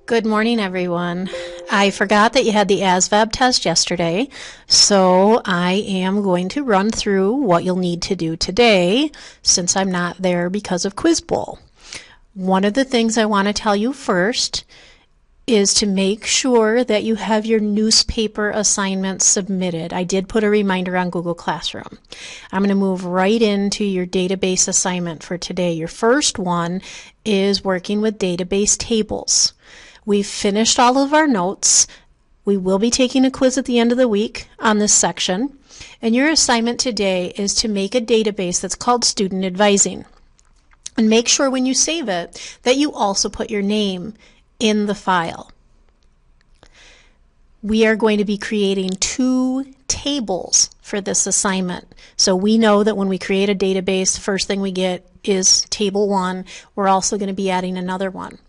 Good morning, everyone. I forgot that you had the ASVAB test yesterday, so I am going to run through what you'll need to do today since I'm not there because of Quiz Bowl. One of the things I want to tell you first is to make sure that you have your newspaper assignments submitted. I did put a reminder on Google Classroom. I'm going to move right into your database assignment for today. Your first one is working with database tables. We've finished all of our notes. We will be taking a quiz at the end of the week on this section. And your assignment today is to make a database that's called Student Advising. And make sure when you save it that you also put your name in the file. We are going to be creating 2 tables for this assignment. So we know that when we create a database, the first thing we get is table 1. We're also going to be adding another one.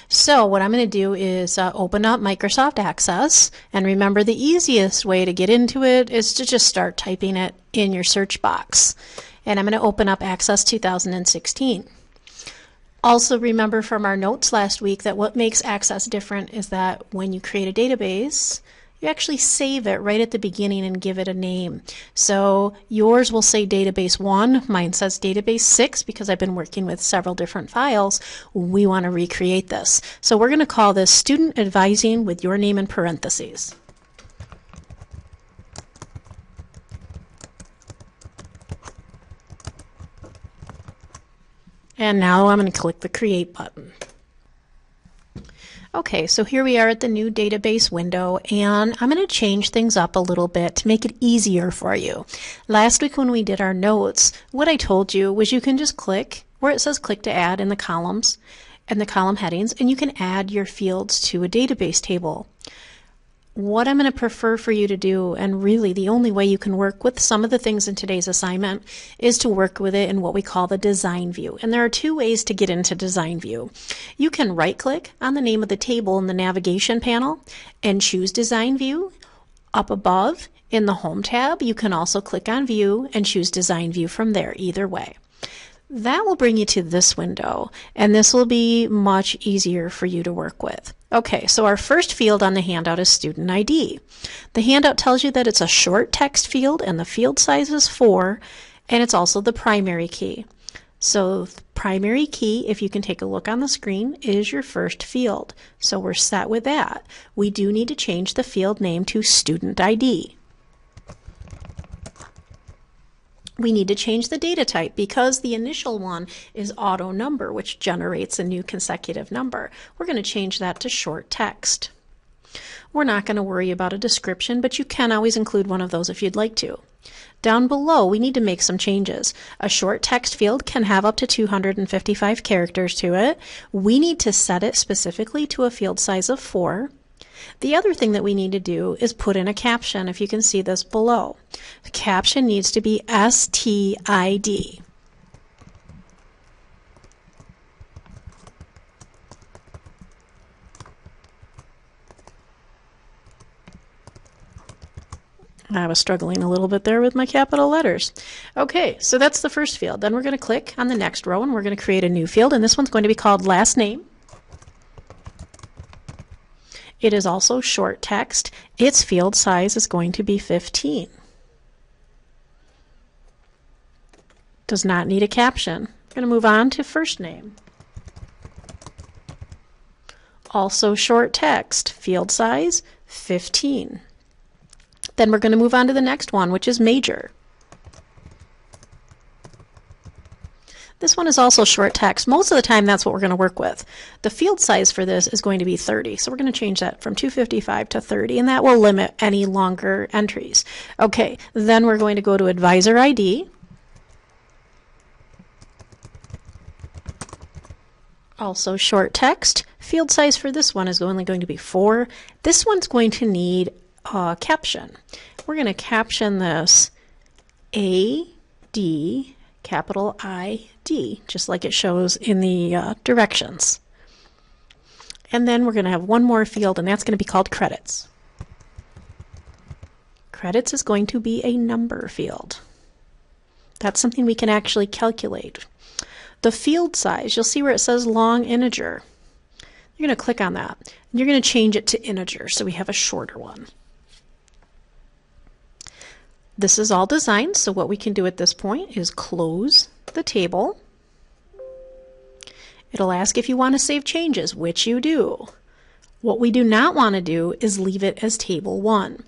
So what I'm going to do is open up Microsoft Access, and remember the easiest way to get into it is to just start typing it in your search box. And I'm going to open up Access 2016. Also remember from our notes last week that what makes Access different is that when you create a database, you actually save it right at the beginning and give it a name. So yours will say database 1, mine says database 6 because I've been working with several different files. We want to recreate this. So we're going to call this Student Advising with your name in parentheses. And now I'm going to click the Create button. Okay, so here we are at the new database window, and I'm going to change things up a little bit to make it easier for you. Last week when we did our notes, what I told you was you can just click where it says click to add in the columns and the column headings, and you can add your fields to a database table. What I'm going to prefer for you to do, and really the only way you can work with some of the things in today's assignment, is to work with it in what we call the design view. And there are 2 ways to get into design view. You can right click on the name of the table in the navigation panel and choose design view. Up above in the home tab, you can also click on view and choose design view from there, either way. That will bring you to this window, and this will be much easier for you to work with. Okay, so our first field on the handout is Student ID. The handout tells you that it's a short text field and the field size is 4, and it's also the primary key. So primary key, if you can take a look on the screen, is your first field. So we're set with that. We do need to change the field name to Student ID. We need to change the data type because the initial one is auto number, which generates a new consecutive number. We're going to change that to short text. We're not going to worry about a description, but you can always include one of those if you'd like to. Down below, we need to make some changes. A short text field can have up to 255 characters to it. We need to set it specifically to a field size of 4. The other thing that we need to do is put in a caption, if you can see this below. The caption needs to be STID. I was struggling a little bit there with my capital letters. Okay, so that's the first field. Then we're going to click on the next row and we're going to create a new field, and this one's going to be called last name. It is also short text. Its field size is going to be 15. Does not need a caption. I'm going to move on to first name. Also short text. Field size 15. Then we're going to move on to the next one, which is major. This one is also short text. Most of the time that's what we're going to work with. The field size for this is going to be 30, so we're going to change that from 255 to 30, and that will limit any longer entries. Okay, then we're going to go to Advisor ID. Also short text. Field size for this one is only going to be 4. This one's going to need a caption. We're going to caption this AD capital ID, just like it shows in the directions. And then we're going to have one more field, and that's going to be called credits. Credits is going to be a number field. That's something we can actually calculate. The field size, you'll see where it says long integer. You're going to click on that. And you're going to change it to integer so we have a shorter one. This is all designed, so what we can do at this point is close the table. It'll ask if you want to save changes, which you do. What we do not want to do is leave it as table 1.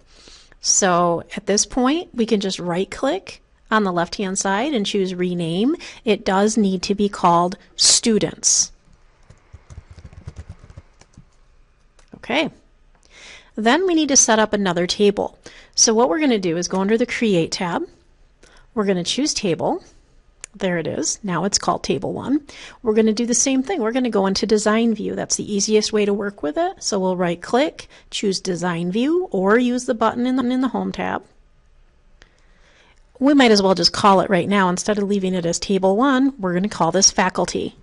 So at this point, we can just right-click on the left-hand side and choose rename. It does need to be called students. Okay. Then we need to set up another table. So what we're going to do is go under the Create tab. We're going to choose Table. There it is. Now it's called Table 1. We're going to do the same thing. We're going to go into Design View. That's the easiest way to work with it. So we'll right-click, choose Design View, or use the button in the Home tab. We might as well just call it right now. Instead of leaving it as Table 1, we're going to call this Faculty.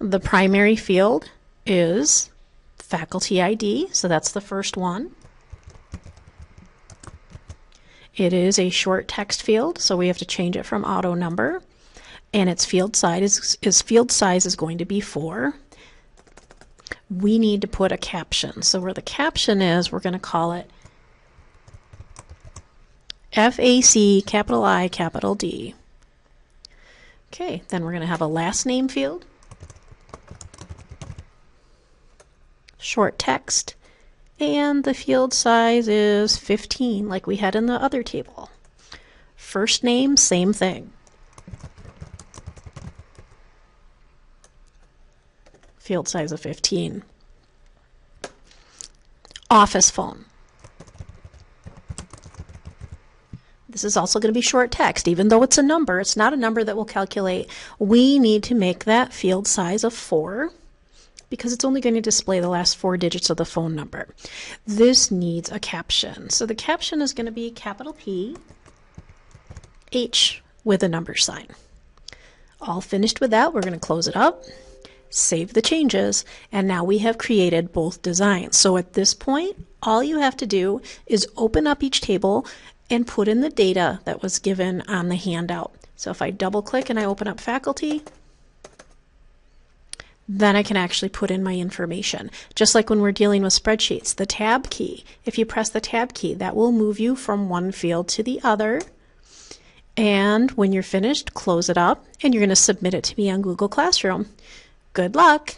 The primary field is Faculty ID, so that's the first one. It is a short text field, so we have to change it from auto number. And its field size is going to be 4. We need to put a caption. So where the caption is, we're going to call it FAC, capital I, capital D. Okay, then we're going to have a last name field. Short text, and the field size is 15 like we had in the other table. First name, same thing. Field size of 15. Office phone. This is also going to be short text. Even though it's a number, it's not a number that will calculate. We need to make that field size of 4. Because it's only going to display the last 4 digits of the phone number. This needs a caption. So the caption is going to be capital P, H with a number sign. All finished with that, we're going to close it up, save the changes, and now we have created both designs. So at this point, all you have to do is open up each table and put in the data that was given on the handout. So if I double click and I open up Faculty, then I can actually put in my information. Just like when we're dealing with spreadsheets, the tab key, if you press the tab key, that will move you from one field to the other. And when you're finished, close it up, and you're going to submit it to me on Google Classroom. Good luck!